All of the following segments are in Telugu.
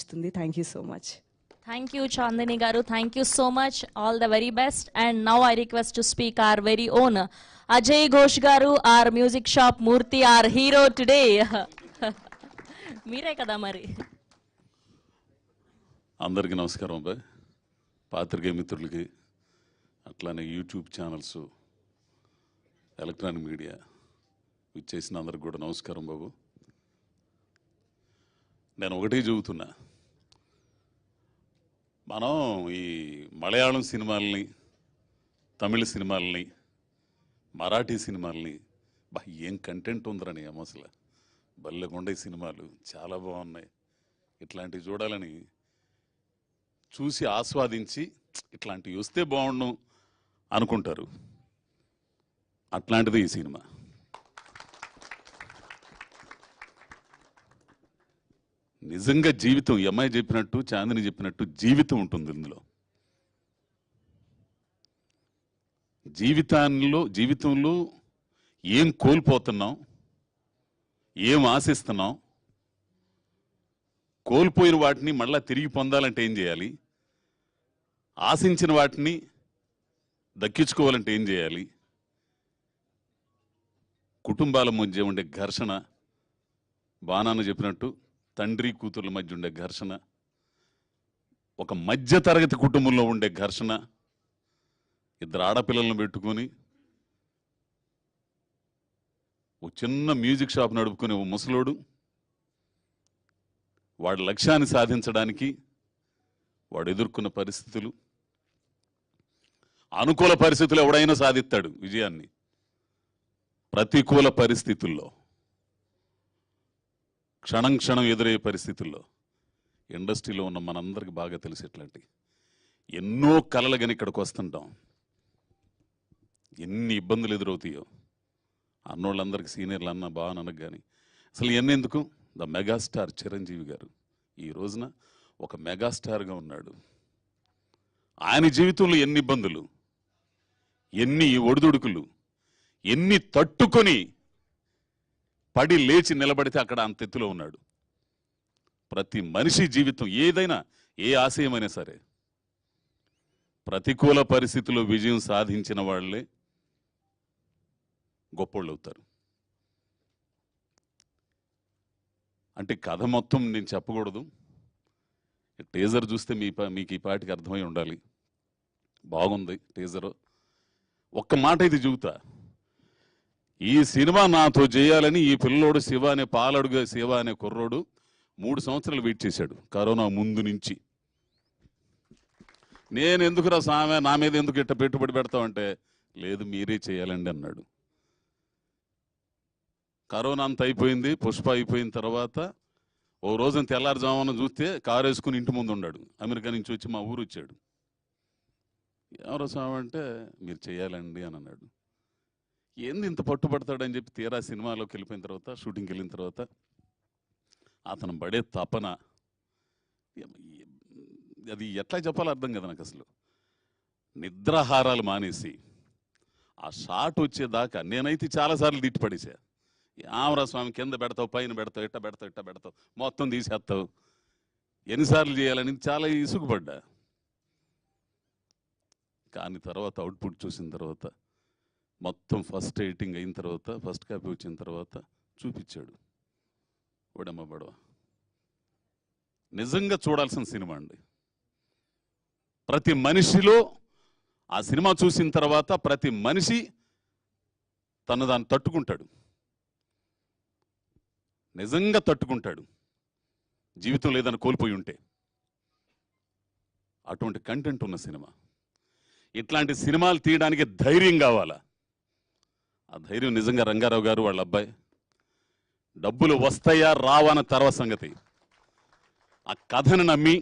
అనిపిస్తుంది. Thank you so much. Thank you, Chandini Garu. Thank you so much. All the very best. And now I request to speak our very own Ajay Ghosh Garu, our music shop Murthy, our hero today. మీరే కదా మరి. అందరికీ నమస్కారం అబ్బాయి, పాత్రికేయ మిత్రులకి, అట్లానే యూట్యూబ్ ఛానల్స్, ఎలక్ట్రానిక్ మీడియా ఇచ్చేసిన అందరికి కూడా నమస్కారం బాబు. నేను ఒకటే చెబుతున్నా, మనం ఈ మలయాళం సినిమాలని, తమిళ సినిమాలని, మరాఠీ సినిమాలని ఏం కంటెంట్ ఉందరని అసలు బల్లెకొండ సినిమాలు చాలా బాగున్నాయి, ఇట్లాంటివి చూడాలని చూసి ఆస్వాదించి ఇట్లాంటివి వస్తే బాగుండు అనుకుంటారు. అట్లాంటిది ఈ సినిమా. నిజంగా జీవితం, ఈ అమ్మాయి చెప్పినట్టు, చాందిని చెప్పినట్టు జీవితం ఉంటుంది ఇందులో. జీవితంలో ఏం కోల్పోతున్నాం, ఏం ఆశిస్తున్నాం, కోల్పోయిన వాటిని మళ్ళా తిరిగి పొందాలంటే ఏం చేయాలి, ఆశించిన వాటిని దక్కించుకోవాలంటే ఏం చేయాలి, కుటుంబాల మధ్య ఉండే ఘర్షణ, బాణాన్ని చెప్పినట్టు తండ్రి కూతుర్ల మధ్య ఉండే ఘర్షణ, ఒక మధ్య తరగతి కుటుంబంలో ఉండే ఘర్షణ, ఇద్దరు ఆడపిల్లలను పెట్టుకొని ఒక చిన్న మ్యూజిక్ షాప్ నడుపుకునే ఓ ముసలోడు వాడి లక్ష్యాన్ని సాధించడానికి వాడు ఎదుర్కొన్న పరిస్థితులు, అనుకూల పరిస్థితులు ఎవడైనా సాధిస్తాడు విజయాన్ని, ప్రతికూల పరిస్థితుల్లో, క్షణం క్షణం ఎదురయ్యే పరిస్థితుల్లో ఇండస్ట్రీలో ఉన్న మనందరికీ బాగా తెలిసేట్లాంటి ఎన్నో కలలు కానీ ఇక్కడికి వస్తుంటాం, ఎన్ని ఇబ్బందులు ఎదురవుతాయో. అన్నోళ్ళందరికీ సీనియర్లు అన్న బాగా కానీ అసలు ఇవన్నీ ఎందుకు? ద మెగాస్టార్ చిరంజీవి గారు ఈ రోజున ఒక మెగాస్టార్గా ఉన్నాడు. ఆయన జీవితంలో ఎన్ని ఇబ్బందులు, ఎన్ని ఒడిదుడుకులు, ఎన్ని తట్టుకొని పడి లేచి నిలబడితే అక్కడ అంత ఎత్తులో ఉన్నాడు. ప్రతి మనిషి జీవితం ఏదైనా, ఏ ఆశయమైనా సరే, ప్రతికూల పరిస్థితుల్లో విజయం సాధించిన వాళ్ళే గొప్పోళ్ళు అవుతారు. అంటే కథ మొత్తం నేను చెప్పకూడదు, టీజర్ చూస్తే మీకు ఈ పాటికి అర్థమై ఉండాలి. బాగుంది టీజరు. ఒక్క మాట ఇది చెబుతా, ఈ సినిమా నాతో చేయాలని ఈ పిల్లోడు శివ అనే పాలడుగా శివ అనే కుర్రోడు 3 సంవత్సరాలు వెయిట్ చేశాడు కరోనా ముందు నుంచి. నేను ఎందుకురా సామె, నా మీద ఎందుకు ఇట్ట పెట్టుబడి పెడతావంటే, లేదు మీరే చేయాలండి అన్నాడు. కరోనా అంత అయిపోయింది, పుష్ప అయిపోయిన తర్వాత ఓ రోజున తెల్లారుజామున చూస్తే కారు వేసుకుని ఇంటి ముందు ఉన్నాడు. అమెరికా నుంచి వచ్చి మా ఊరు వచ్చాడు. ఎవరో స్వామి అంటే మీరు చేయాలండి అని అన్నాడు. ఏంది ఇంత పట్టుబడతాడని చెప్పి తీరా సినిమాలోకి వెళ్ళిపోయిన తర్వాత, షూటింగ్కి వెళ్ళిన తర్వాత అతను పడే తపన, అది ఎట్లా చెప్పాలో అర్థం కదా నాకు. అసలు నిద్రాహారాలు మానేసి ఆ షాట్ వచ్చేదాకా నేనైతే చాలాసార్లు తిట్టి పడేసా. ఆమరా స్వామి కింద పెడతావు, పైన పెడతావు, ఇట్ట పెడతావు, మొత్తం తీసేస్తావు, ఎన్నిసార్లు చేయాలని చాలా ఇసుగుపడ్డా. కానీ తర్వాత అవుట్పుట్ చూసిన తర్వాత, మొత్తం ఫస్ట్ ఎడిటింగ్ అయిన తర్వాత, ఫస్ట్ కాపీ వచ్చిన తర్వాత చూపించాడు. ఓడమ్మ బడవ నిజంగా చూడాల్సిన సినిమా అండి. ప్రతి మనిషిలో ఆ సినిమా చూసిన తర్వాత ప్రతి మనిషి దాన్ని తట్టుకుంటాడు, నిజంగా తట్టుకుంటాడు. జీవితం లేదని కోల్పోయి ఉంటే అటువంటి కంటెంట్ ఉన్న సినిమా. ఇట్లాంటి సినిమాలు తీయడానికి ధైర్యం కావాలా. ఆ ధైర్యం నిజంగా రంగారావు గారు వాళ్ళ అబ్బాయి. డబ్బులు వస్తాయా రావన్న తర్వాత సంగతి. ఆ కథను నమ్మి,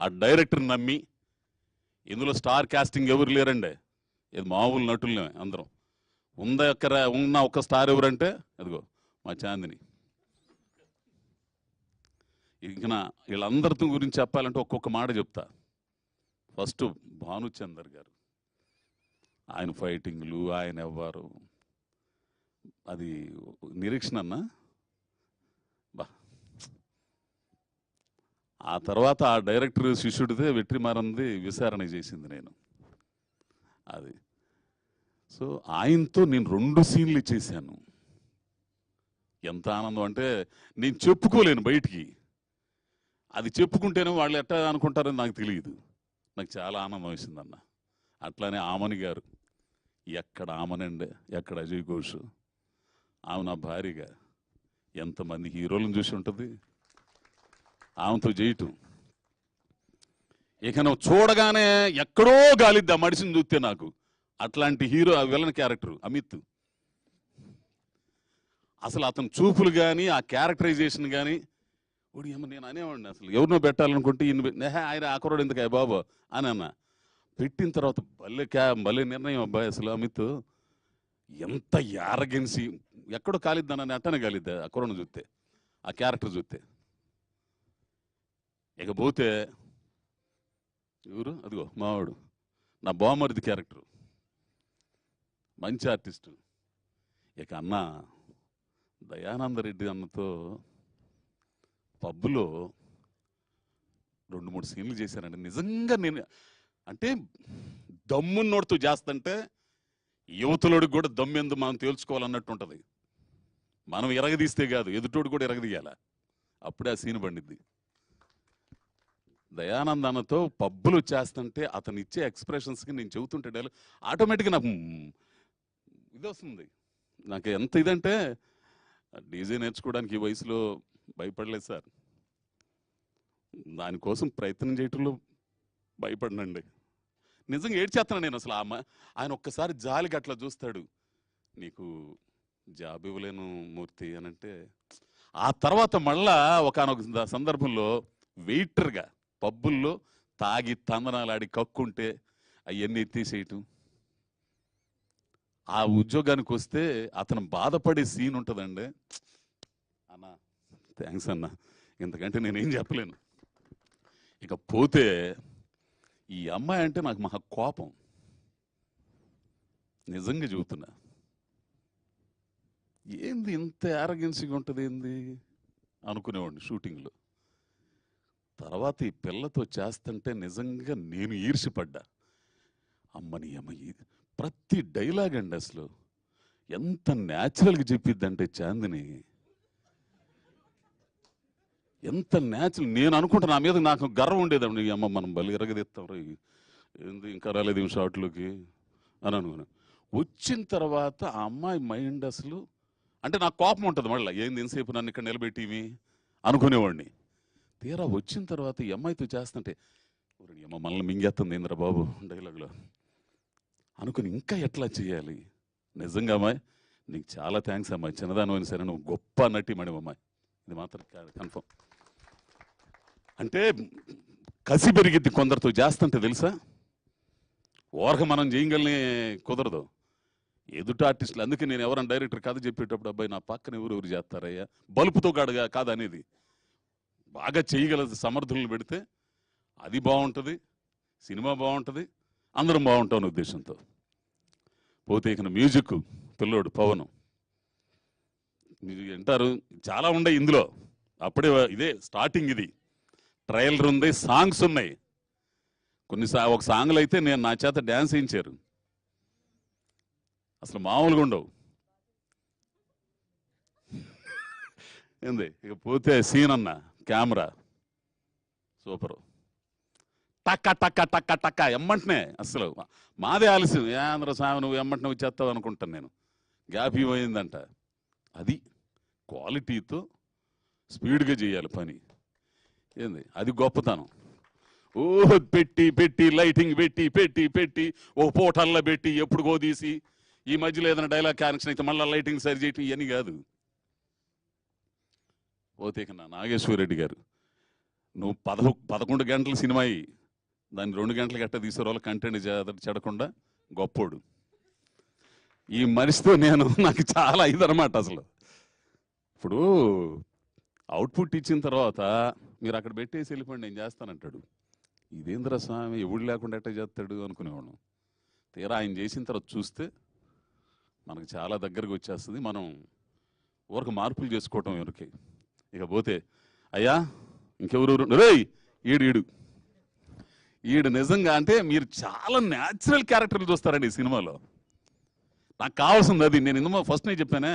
ఆ డైరెక్టర్ని నమ్మి, ఇందులో స్టార్ కాస్టింగ్ ఎవరు లేరండి, ఇది మామూలు నటులే అందరం. ఉన్న ఒక్క స్టార్ ఎవరంటే అదిగో మా చాందిని. ఇంక వీళ్ళందరితో గురించి చెప్పాలంటే ఒక్కొక్క మాట చెప్తా. ఫస్ట్ భానుచందర్ గారు, ఆయన ఫైటింగ్లు, ఆయన ఎవ్వరు, అది నిరీక్షణ అన్న బా, ఆ తర్వాత ఆ డైరెక్టర్ శిష్యుడితే వెట్రిమారంది విచారణ చేసింది నేను. అది సో ఆయనతో నేను 2 సీన్లు చేశాను. ఎంత ఆనందం అంటే నేను చెప్పుకోలేను బయటికి. అది చెప్పుకుంటేనే వాళ్ళు ఎట్టా అనుకుంటారని నాకు తెలియదు. నాకు చాలా ఆనందం వేసిందన్న. అట్లానే ఆమని గారు, ఎక్కడ ఆమనండి, ఎక్కడ అజయ్ ఘోష్, ఆమె నా భార్యగా. ఎంతమంది హీరోలను చూసి ఉంటుంది ఆమెతో చేయటం. ఇక నువ్వు చూడగానే ఎక్కడో గాలిద్ది ఆ మనిషిని చూస్తే నాకు. అట్లాంటి హీరో, ఆ విలన్ క్యారెక్టర్ అమిత్. అసలు అతని చూపులు కానీ ఆ క్యారెక్టరైజేషన్ కానీ ఒడి అమ్మ నేను అనేవాడిని. అసలు ఎవరినో పెట్టాలనుకుంటే ఆయన ఆకురాడు ఎందుకు బాబు అని అన్న. పెట్టిన తర్వాత భలే నిర్ణయం అబ్బాయి. అసలు అమిత్ ఎంత యారగెన్సీ, ఎక్కడో కాలిద్దానని అట్టనే కాలిద్దా ఆ కుర్రను చూస్తే, ఆ క్యారెక్టర్ చూస్తే. ఇకపోతే ఎవరు, అదిగో మావాడు నా బామరిది క్యారెక్టర్, మంచి ఆర్టిస్టు. ఇక అన్న దయానందరెడ్డి అన్నతో పబ్బులో 2-3 సీన్లు చేశానండి. నిజంగా నేను అంటే దమ్మున్నోడితో చేస్తుంటే యువతులోడికి కూడా దమ్మెందు మనం తేల్చుకోవాలన్నట్టు ఉంటుంది. మనం ఎరగదీస్తే కాదు, ఎదుటోడు కూడా ఎరగదీయాల, అప్పుడే ఆ సీన్ పండిద్ది. దయానంద్ అన్నతో పబ్బులు చేస్తుంటే అతను ఇచ్చే ఎక్స్ప్రెషన్స్కి నేను చెబుతుంటే ఆటోమేటిక్గా నాకు ఇది వస్తుంది. నాకు ఎంత ఇదంటే డీజే నేర్చుకోవడానికి ఈ వయసులో భయపడలేదు సార్. దానికోసం ప్రయత్నం చేయటంలో భయపడినండి. నిజంగా ఏడ్చేస్తున్నాను నేను. అసలు ఆయన ఒక్కసారి జాలికి అట్లా చూస్తాడు, నీకు జాబ్ ఇవ్వలేను మూర్తి అని అంటే. ఆ తర్వాత మళ్ళా ఒకనొక సందర్భంలో వెయిటర్గా పబ్బుల్లో తాగి తందనాలాడి కక్కుంటే అవన్నీ ఎత్తేసేయటం. ఆ ఉద్యోగానికి వస్తే అతను బాధపడే సీన్ ఉంటుందండి. అన్న థ్యాంక్స్ అన్న, ఇంతకంటే నేనేం చెప్పలేను. ఇక పోతే ఈ అమ్మాయి అంటే నాకు మహా కోపం, నిజంగా చెబుతున్నా. ఏంది ఇంత యారగెన్సీగా ఉంటుంది ఏంది అనుకునేవాడిని షూటింగ్లో. తర్వాత ఈ పిల్లతో చేస్తుంటే నిజంగా నేను ఈర్ష్యపడ్డా. అమ్మని అమ్మ ప్రతి డైలాగ్ అండి అసలు ఎంత న్యాచురల్గా చెప్పిద్దంటే చాందిని, ఎంత న్యాచురల్. నేను అనుకుంటా నా మీద నాకు గర్వం ఉండేదండి. అమ్మ మనం బలి ఎరగదీస్తాం ఏంది ఇంకా రాలేదు ఈ షాట్లోకి అని అనుకున్నాను. వచ్చిన తర్వాత ఆ అమ్మాయి మైండ్ అసలు అంటే నాకు కోపం ఉంటుంది మళ్ళీ, ఏంది ఎంతసేపు నన్ను ఇక్కడ నిలబెట్టివి అనుకునేవాడిని. తీరా వచ్చిన తర్వాత ఈ అమ్మాయితో చేస్తుంటే అమ్మ మనల్ని మింగేస్తుంది ఇంద్ర బాబు డైలాగ్లో అనుకుని ఇంకా ఎట్లా చేయాలి. నిజంగా అమ్మాయి నీకు చాలా థ్యాంక్స్ అమ్మాయి, చిన్నదాని సరే నువ్వు గొప్ప నటి మేడం అమ్మాయి, ఇది మాత్రం కన్ఫర్మ్. అంటే కసి పెరిగిద్ది కొందరితో చేస్తుంటే తెలుసా, ఓరక మనం చేయగలని కుదరదు ఎదుట ఆర్టిస్టులు. అందుకే నేను ఎవరైనా డైరెక్టర్ కథ చెప్పేటప్పుడు అబ్బాయి నా పక్కన ఎవరు చేస్తారయ్యా బలుపుతో కాడుగా కాదనేది, బాగా చేయగల సమర్థులను పెడితే అది బాగుంటుంది, సినిమా బాగుంటుంది, అందరం బాగుంటాం అనే ఉద్దేశంతో. పోతే ఇక మ్యూజిక్ పిల్లోడు పవన్ మీరు వింటారు, చాలా ఉన్నాయి ఇందులో. అప్పుడే ఇదే స్టార్టింగ్, ఇది ట్రైలర్ ఉంది, సాంగ్స్ ఉన్నాయి. ఒక సాంగ్లు అయితే నేను నా చేత డ్యాన్స్ వేయించారు, అసలు మామూలుగా ఉండవు. ఏంది ఇక పోతే సీన్ అన్న కెమెరా సూపరు, టక్క టక్క టక్క టక్క ఎమ్మంటనే. అసలు మాదే ఆలస్యం, ఆంధ్ర స్వామి నువ్వు ఎమ్మంటనే వచ్చేస్తావు అనుకుంటాను నేను, గ్యాప్ ఇవ్వయిందంట. అది క్వాలిటీతో స్పీడ్గా చేయాలి పని, ఏంది అది గొప్పతనం. ఓ పెట్టి పెట్టి లైటింగ్ పెట్టి పెట్టి పెట్టి ఓ పోటల్లో పెట్టి ఎప్పుడుగో తీసి ఈ మధ్యలో ఏదైనా డైలాగ్ కనెక్షన్ అయితే మళ్ళీ లైటింగ్ సరి చేయటం ఇవన్నీ కాదు. పోతే ఇక నాగేశ్వరరెడ్డి గారు, నువ్వు 11 గంటల సినిమా అయ్యి దాన్ని 2 గంటల గట్ట తీసేవాళ్ళు కంటెంట్ చెడకుండా గొప్పోడు. ఈ మనిషితో నాకు చాలా ఇదనమాట. అసలు ఇప్పుడు అవుట్పుట్ ఇచ్చిన తర్వాత మీరు అక్కడ పెట్టేసి వెళ్ళిపోండి నేను చేస్తానంటాడు. ఇదేంద్ర స్వామి ఎవడు లేకుండా ఎట్ట చేస్తాడు అనుకునేవాడు. తీరా ఆయన చేసిన తర్వాత చూస్తే మనకు చాలా దగ్గరకు వచ్చేస్తుంది. మనం ఊరికి మార్పులు చేసుకోవటం ఎవరికి. ఇకపోతే అయ్యా ఇంకెవరు రేయ్ ఈడు ఈడు నిజంగా అంటే మీరు చాలా న్యాచురల్ క్యారెక్టర్లు చూస్తారండి ఈ సినిమాలో. నాకు కావాల్సింది అది. నేను ఇందులో ఫస్ట్ నేను చెప్పానే,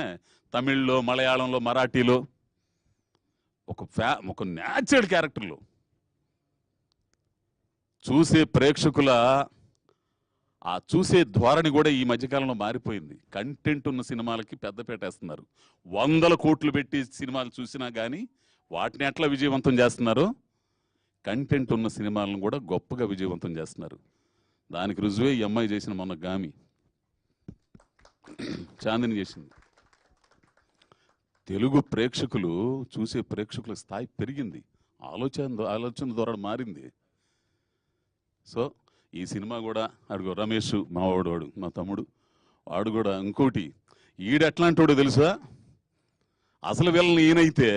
తమిళ్లో, మలయాళంలో, మరాఠీలో ఒక న్యాచురల్ క్యారెక్టర్లు చూసే ప్రేక్షకుల ఆ చూసే ధోరణి కూడా ఈ మధ్యకాలంలో మారిపోయింది. కంటెంట్ ఉన్న సినిమాలకి పెద్దపీట వేస్తున్నారు. 100 కోట్లు పెట్టి సినిమాలు చూసినా కానీ వాటిని ఎట్లా విజయవంతం చేస్తున్నారో కంటెంట్ ఉన్న సినిమాలను కూడా గొప్పగా విజయవంతం చేస్తున్నారు. దానికి రుజువే ఈ అమ్మాయి చేసిన మొన్న గామి చాందిని చేసింది. తెలుగు ప్రేక్షకులు చూసే ప్రేక్షకుల స్థాయి పెరిగింది, ఆలోచన ద్వారా మారింది. సో ఈ సినిమా కూడా అడుగు రమేష్ వాడు మా తమ్ముడు వాడు కూడా ఇంకోటి ఎట్లాంటి వాడు తెలుసా, అసలు వీళ్ళని ఈయనైతే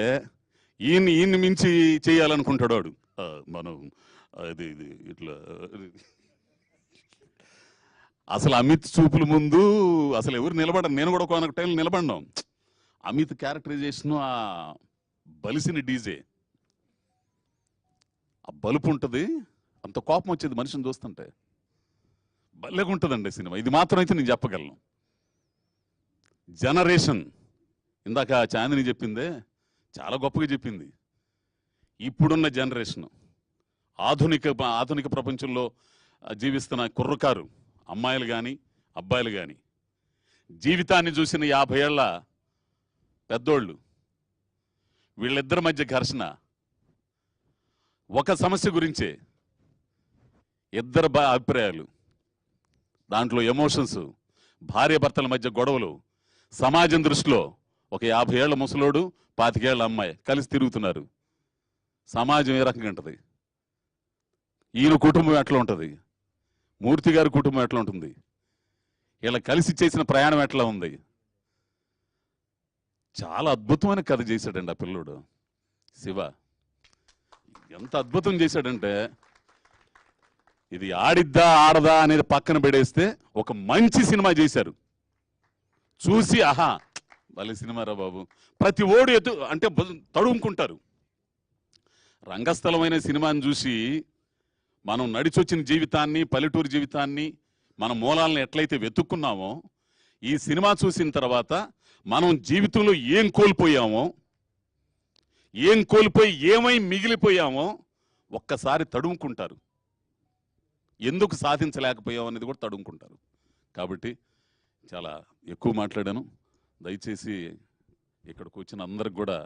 ఈయన్ని మించి చేయాలనుకుంటాడు వాడు. మనం ఇది ఇట్లా అసలు అమిత్ చూపుల ముందు అసలు ఎవరు నిలబడరు. నేను కూడా ఒక టైం నిలబడినాం. అమిత్ క్యారెక్టరైజేషన్ ఆ బలిసిన డీజే ఆ బలుపు ఉంటుంది, అంత కోపం వచ్చేది మనిషిని చూస్తుంటే. భలేగా ఉంటుందండి సినిమా. ఇది మాత్రం అయితే నేను చెప్పగలను. జనరేషన్ ఇందాక చాందిని చెప్పిందే చాలా గొప్పగా చెప్పింది. ఇప్పుడున్న జనరేషన్ ఆధునిక ప్రపంచంలో జీవిస్తున్న కుర్రకారు అమ్మాయిలు కానీ అబ్బాయిలు కానీ జీవితాన్ని చూసిన 50 ఏళ్ల పెద్దోళ్ళు వీళ్ళిద్దరి మధ్య ఘర్షణ ఒక సమస్య గురించే, ఇద్దరు అభిప్రాయాలు, దాంట్లో ఎమోషన్స్, భార్యాభర్తల మధ్య గొడవలు, సమాజం దృష్టిలో ఒక 50 ఏళ్ల ముసలోడు 25 ఏళ్ల అమ్మాయి కలిసి తిరుగుతున్నారు. సమాజం ఏ రకంగా ఉంటుంది, ఈయన కుటుంబం ఎట్లా ఉంటుంది, మూర్తి గారి కుటుంబం ఎట్లా ఉంటుంది, ఇలా కలిసి చేసిన ప్రయాణం ఎట్లా ఉంది. చాలా అద్భుతమైన కథ చేశాడండి ఆ పిల్లోడు శివ. ఎంత అద్భుతం చేశాడంటే ఇది ఆడిద్దా ఆడదా అనేది పక్కన పెడేస్తే ఒక మంచి సినిమా చేశారు. చూసి ఆహా వాళ్ళ సినిమా రా బాబు, ప్రతి ఓడు అంటే తడుముకుంటారు. రంగస్థలమైన సినిమాని చూసి మనం నడిచొచ్చిన జీవితాన్ని, పల్లెటూరు జీవితాన్ని, మన మూలాలను ఎట్లయితే వెతుక్కున్నామో, ఈ సినిమా చూసిన తర్వాత మనం జీవితంలో ఏం కోల్పోయి ఏమై మిగిలిపోయామో ఒక్కసారి తడుముకుంటారు. ఎందుకు సాధించలేకపోయాం అనేది కూడా తడుముకుంటారు. కాబట్టి చాలా ఎక్కువ మాట్లాడాను. దయచేసి ఇక్కడికి వచ్చిన అందరికి కూడా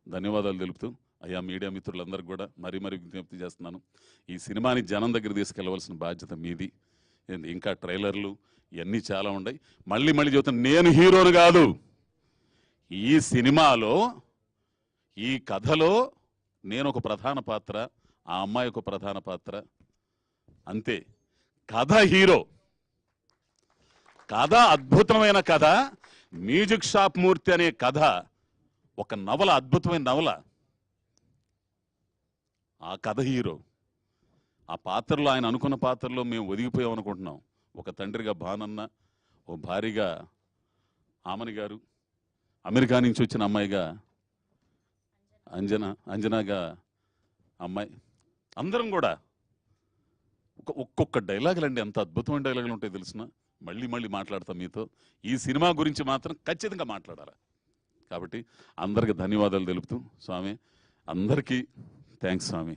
ధన్యవాదాలు తెలుపుతూ, అయ్యా మీడియా మిత్రులందరికీ కూడా మరీ విజ్ఞప్తి చేస్తున్నాను, ఈ సినిమాని జనం దగ్గర తీసుకెళ్లవలసిన బాధ్యత మీది. ఇంకా ట్రైలర్లు ఇవన్నీ చాలా ఉన్నాయి. మళ్ళీ చెబుతాను, నేను హీరోను కాదు. ఈ సినిమాలో ఈ కథలో నేను ఒక ప్రధాన పాత్ర, ఆ అమ్మాయి ఒక ప్రధాన పాత్ర, అంతే. కథ హీరో, కథ అద్భుతమైన కథ. మ్యూజిక్ షాప్ మూర్తి అనే కథ ఒక నవల, అద్భుతమైన నవల. ఆ కథ హీరో. ఆ పాత్రలో ఆయన అనుకున్న పాత్రలో మేము ఒదిగిపోయాం అనుకుంటున్నాం. ఒక తండ్రిగా భానన్న, ఓ భార్యగా ఆమని గారు, అమెరికా నుంచి వచ్చిన అమ్మాయిగా అంజనాగా అమ్మాయి, అందరం కూడా ఒక్కొక్క డైలాగులు అండి, ఎంత అద్భుతమైన డైలాగులు ఉంటాయి తెలిసిన. మళ్ళీ మాట్లాడతాం మీతో. ఈ సినిమా గురించి మాత్రం ఖచ్చితంగా మాట్లాడాలి. కాబట్టి అందరికి ధన్యవాదాలు తెలుపుతూ, స్వామి అందరికీ థ్యాంక్స్ స్వామి.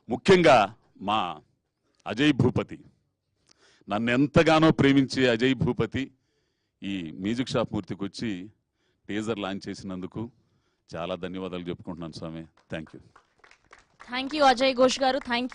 ముఖ్యంగా మా అజయ్ భూపతి, నన్ను ఎంతగానో ప్రేమించే అజయ్ భూపతి ఈ మ్యూజిక్ షాప్ మూర్తికి వచ్చి టీజర్ లాంచ్ చేసినందుకు చాలా ధన్యవాదాలు చెప్పుకుంటున్నాను స్వామి. Thank you. Thank you Ajay Ghosh garu. Thank